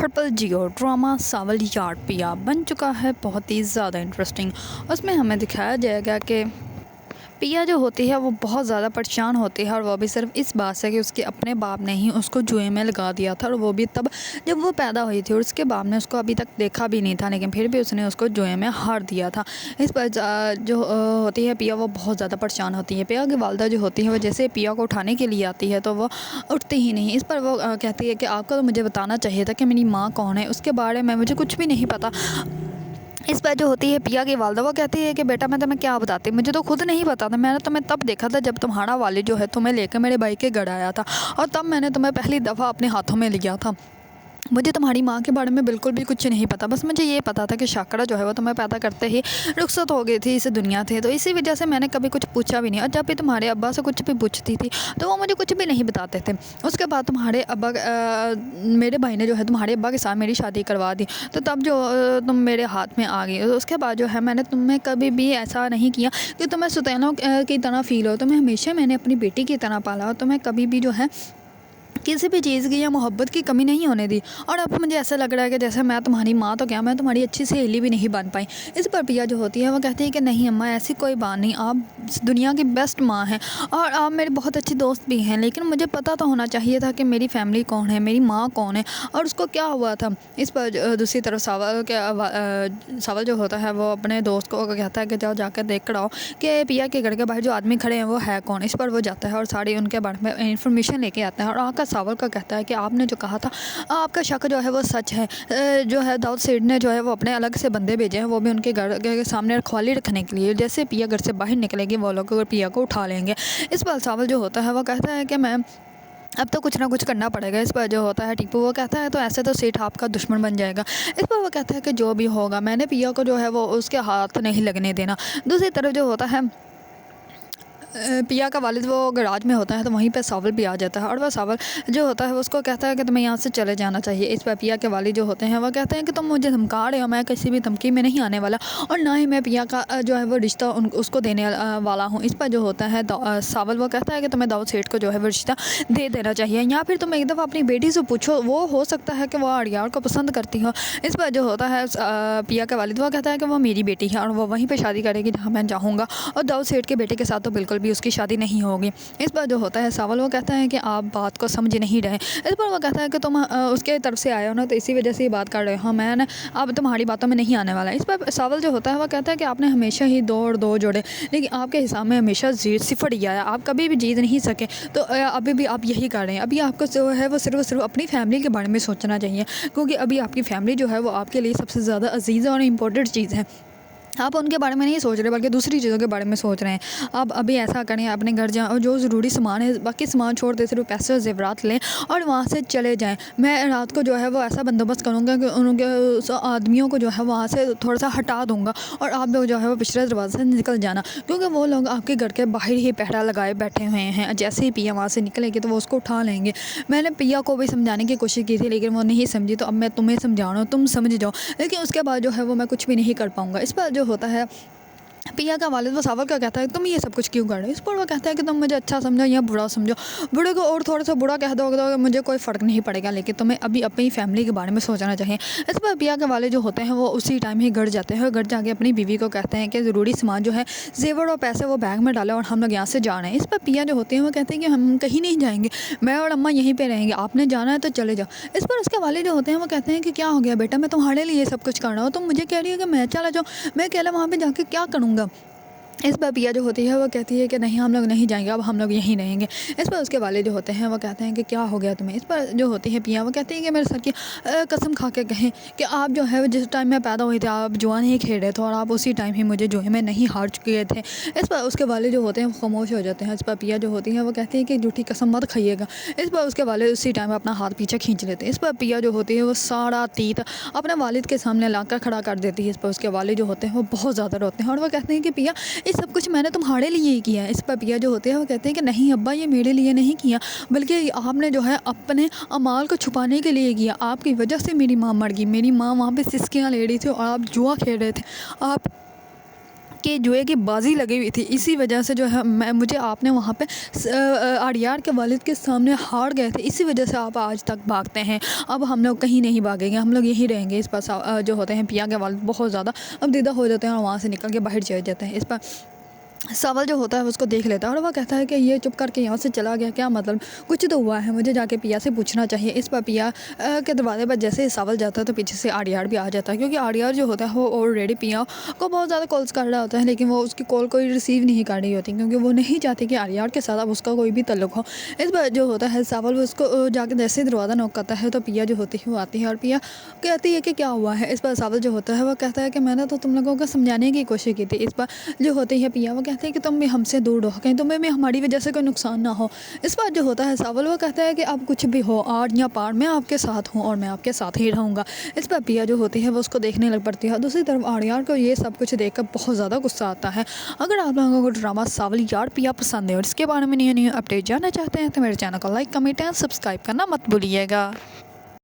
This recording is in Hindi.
ट्रिपल जियो ड्रामा सावल यार पिया बन चुका है बहुत ही ज़्यादा इंटरेस्टिंग। उसमें हमें दिखाया जाएगा कि पिया जो होती है वो बहुत ज़्यादा परेशान होती है, और वो भी सिर्फ इस बात से कि उसके अपने बाप ने ही उसको जुए में लगा दिया था, और वो भी तब जब वो पैदा हुई थी, और उसके बाप ने उसको अभी तक देखा भी नहीं था, लेकिन फिर भी उसने उसको जुए में हार दिया था। इस पर जो होती है पिया, वो बहुत ज़्यादा परेशान होती है। पिया की वालदा जो होती है वो जैसे पिया को उठाने के लिए आती है तो वो उठती ही नहीं। इस पर वो कहती है कि आपको तो मुझे बताना चाहिए था कि मेरी माँ कौन है, उसके बारे में मुझे कुछ भी नहीं पता। इस पर जो होती है पिया की वालदा, वो कहती है कि बेटा मैं तुम्हें क्या बताती, मुझे तो खुद नहीं पता था। मैंने तुम्हें तब देखा था जब तुम्हारा वालिद जो है तुम्हें लेकर मेरे भाई के घर आया था, और तब मैंने तुम्हें पहली दफ़ा अपने हाथों में लिया था। मुझे तुम्हारी माँ के बारे में बिल्कुल भी कुछ नहीं पता, बस मुझे ये पता था कि शाकरा जो है वो तुम्हें पैदा करते ही रुखसत हो गई थी इस दुनिया से, तो इसी वजह से मैंने कभी कुछ पूछा भी नहीं। और जब भी तुम्हारे अब्बा से कुछ भी पूछती थी तो वो मुझे कुछ भी नहीं बताते थे। उसके बाद तुम्हारे अब्बा मेरे भाई ने जो है तुम्हारे अब्बा के साथ मेरी शादी करवा दी, तो तब जो तुम मेरे हाथ में आ गई। तो उसके बाद जो है मैंने तुम्हें कभी भी ऐसा नहीं किया कि तुम्हें सुतैनों की तरह फ़ील हो। तुम्हें हमेशा मैंने अपनी बेटी की तरह पाला, और तुम्हें कभी भी जो है किसी भी चीज़ की या मोहब्बत की कमी नहीं होने दी। और अब मुझे ऐसा लग रहा है कि जैसे मैं तुम्हारी माँ तो क्या, मैं तुम्हारी अच्छी सहेली भी नहीं बन पाई। इस पर पिया जो होती है वो कहती है कि नहीं अम्मा, ऐसी कोई बात नहीं, आप दुनिया की बेस्ट माँ हैं और आप मेरे बहुत अच्छी दोस्त भी हैं, लेकिन मुझे पता तो होना चाहिए था कि मेरी फैमिली कौन है, मेरी माँ कौन है और उसको क्या हुआ था। इस पर दूसरी तरफ सावल जो होता है वो अपने दोस्त को कहता है कि जाओ जाकर देख कर आओ कि पिया के घर के बाहर जो आदमी खड़े हैं वो है कौन। इस पर वो जाता है और सारी उनके बारे में इंफॉर्मेशन लेके आता है, और आकर सावल का कहता है कि आपने जो कहा था आपका शक जो है वो सच है। जो है दाऊद सेठ ने जो है वो अपने अलग से बंदे भेजे हैं, वो भी उनके घर के सामने रखवाली रखने के लिए। जैसे पिया घर से बाहर निकलेगी वो लोग पिया को उठा लेंगे। इस पर सावल जो होता है वो कहता है कि मैं अब तो कुछ ना कुछ करना पड़ेगा। इस पर जो होता है टीपू वो कहता है तो ऐसे तो सेठ आपका दुश्मन बन जाएगा। इस पर वो कहता है कि जो भी होगा मैंने पिया को जो है वो उसके हाथ नहीं लगने देना। दूसरी तरफ जो होता है पिया का वालिद वो गराज में होता है, तो वहीं पे सावल भी आ जाता है, और वह सावल जो होता है वो उसको कहता है कि तुम्हें यहाँ से चले जाना चाहिए। इस पर पिया के वालिद जो होते हैं वो कहते हैं कि तुम मुझे धमका रहे हो, मैं किसी भी धमकी में नहीं आने वाला, और ना ही मैं पिया का जो है वो रिश्ता उसको देने वाला हूँ। इस पर जो होता है सावल वो कहता है कि तुम्हें दाऊद सेठ को जो है वो रिश्ता दे देना चाहिए, या फिर तुम एक दफ़ा अपनी बेटी से पूछो, वो हो सकता है कि वह अड़ियार को पसंद करती हो। इस पर जो होता है पिया का वालिद वो कहता है कि वो मेरी बेटी है और वो वहीं पर शादी करेगी जहाँ मैं चाहूँगा, और दाऊद सेठ के बेटे के साथ तो बिल्कुल भी उसकी शादी नहीं होगी। इस पर जो होता है सावल वो कहता है कि आप बात को समझ नहीं रहे। इस पर वो कहता है कि तुम उसके तरफ से आए हो ना, तो इसी वजह से ये बात कर रहे हो, मैं ना अब तुम्हारी बातों में नहीं आने वाला। इस पर सावल जो होता है वो कहता है कि आपने हमेशा ही दो और दो जोड़े, लेकिन आपके हिसाब में हमेशा सिफर ही आया, आप कभी भी जीत नहीं सके। तो अभी भी आप यही कर रहे हैं। अभी आपको जो है वो सिर्फ अपनी फैमिली के बारे में सोचना चाहिए, क्योंकि अभी आपकी फैमिली जो है वो आपके लिए सबसे ज़्यादा अजीज़ और इम्पोर्टेंट चीज़ है। आप उनके बारे में नहीं सोच रहे बल्कि दूसरी चीज़ों के बारे में सोच रहे हैं। आप अभी ऐसा करें, अपने घर जाएं और जो ज़रूरी सामान है बाकी सामान छोड़ दे, सिर्फ पैसे और ज़ेवरात लें और वहाँ से चले जाएं। मैं रात को जो है वो ऐसा बंदोबस्त करूँगा कि उनके उस आदमियों को जो है वहाँ से थोड़ा सा हटा दूँगा, और आप लोग जो है वो पिछले दरवाजे से निकल जाना, क्योंकि वो लोग आपके घर के बाहर ही पहरा लगाए बैठे हुए हैं। जैसे ही पिया वहाँ से निकलेगी तो वो उसको उठा लेंगे। मैंने पिया को भी समझाने की कोशिश की थी, लेकिन वो नहीं समझी, तो अब मैं तुम्हें समझा रहा हूँ, तुम समझ जाओ, लेकिन उसके बाद जो है वो मैं कुछ भी नहीं कर पाऊँगा। इस पर जो होता है पिया का वालिद वो सावल का कहता है तुम ये सब कुछ क्यों कर रहे हो। इस पर वो कहता है कि तुम मुझे अच्छा समझो या बुरा समझो, बुरे को और थोड़ा सा बुरा कह दोगे तो मुझे कोई फ़र्क नहीं पड़ेगा, लेकिन तुम्हें अभी अपनी फैमिली के बारे में सोचना चाहिए। इस पर पिया के वाले जो होते हैं वो उसी टाइम ही घर जाते हैं, घर जाके अपनी बीवी को कहते हैं कि ज़रूरी सामान जो है जेवर और पैसे वो बैग में डालें और हम लोग यहाँ से जा रहे हैं। इस पर पिया जो होते हैं वो कहते हैं कि हम कहीं नहीं जाएंगे, मैं और अम्मा यहीं पर रहेंगे, आपने जाना है तो चले जाओ। इस पर उसके वाले जो होते हैं वो कहते हैं कि क्या हो गया बेटा, मैं तुम्हारे लिए ये सब कुछ कर रहा हूँ, तुम मुझे कह रही हो कि मैं चला जाऊँ, मैं अकेला वहाँ पर जाके क्या करूँगा। इस पर पिया जो होती है वो कहती है कि नहीं हम लोग नहीं जाएंगे, अब हम लोग यहीं रहेंगे। इस पर उसके वाले जो होते हैं वो कहते हैं कि क्या हो गया तुम्हें। इस पर जो होती है पिया वो कहती है कि मेरे सर की कसम खा के कहें कि आप जो है जिस टाइम मैं पैदा हुई थी आप जुआन ही खेल रहे थे, और आप उसी टाइम ही मुझे जो है मैं नहीं हार चुके थे। इस पर उसके वाले जो होते हैं वो खामोश हो जाते हैं। इस पर पिया जो होती है वो कहती है कि झूठी कसम मत खाइएगा। इस पर उसके वाले उसी टाइम अपना हाथ पीछे खींच लेते हैं। इस पर पिया जो होती है वो सारा तीत अपने वालिद के सामने लाकर खड़ा कर देती है। इस पर उसके वाले जो होते हैं वो बहुत ज़्यादा रोते हैं, और वो कहते हैं कि पिया ये सब कुछ मैंने तुम्हारे लिए ही किया है। इस पर पिया जो होते हैं वो कहते हैं कि नहीं अब्बा, ये मेरे लिए नहीं किया, बल्कि आपने जो है अपने अमाल को छुपाने के लिए किया। आपकी वजह से मेरी माँ मर गई, मेरी माँ वहाँ पे सिसकियाँ ले रही थी और आप जुआ खेल रहे थे, आप कि जो है कि बाजी लगी हुई थी, इसी वजह से जो है मुझे आपने वहाँ पे आर्यार के वालिद के सामने हार गए थे, इसी वजह से आप आज तक भागते हैं। अब हम लोग कहीं नहीं भागेंगे, हम लोग यहीं रहेंगे। इस पर जो होते हैं पिया के वालिद बहुत ज़्यादा अब दीदा हो जाते हैं और वहाँ से निकल के बाहर चले जाते हैं। इस पर सावल जो होता है उसको देख लेता है और वह कहता है कि ये चुप करके यहाँ से चला गया, क्या मतलब, कुछ तो हुआ है, मुझे जाके पिया से पूछना चाहिए। इस पर पिया के दरवाजे पर जैसे ही सावल जाता है तो पीछे से आर्यार भी आ जाता है, क्योंकि आर्यार जो होता है वो ऑलरेडी पिया को बहुत ज़्यादा कॉल्स कर रहा होता है, लेकिन वो उसकी कॉल कोई रिसीव नहीं कर रही होती, क्योंकि वो नहीं चाहती कि आर्यार के साथ अब उसका कोई भी ताल्लुक हो। इस पर जो होता है सावल उसको जाके जैसे ही दरवाज़ा नॉक करता है तो पिया जो होती है वो आती है और पिया कहती है कि क्या हुआ है। इस पर सावल जो होता है वो कहता है कि मैंने तो तुम लोगों को समझाने की कोशिश की थी। इस पर जो होती है पिया वो कहती है कि तुम भी हमसे दूर रहो, कहीं तुम्हें भी हमारी वजह से कोई नुकसान ना हो। इस बार जो होता है सावल वो कहता है कि अब कुछ भी हो, आड़ या पार, मैं आपके साथ हूँ और मैं आपके साथ ही रहूँगा। इस पर पिया जो होती है वो उसको देखने लग पड़ती है। दूसरी तरफ आर्यार को ये सब कुछ देखकर बहुत ज़्यादा गुस्सा आता है। अगर आप लोगों को ड्रामा सावल यार पिया पसंद है और इसके बारे में नई अपडेट जानना चाहते हैं तो मेरे चैनल को लाइक, कमेंट एंड सब्सक्राइब करना मत भूलिएगा।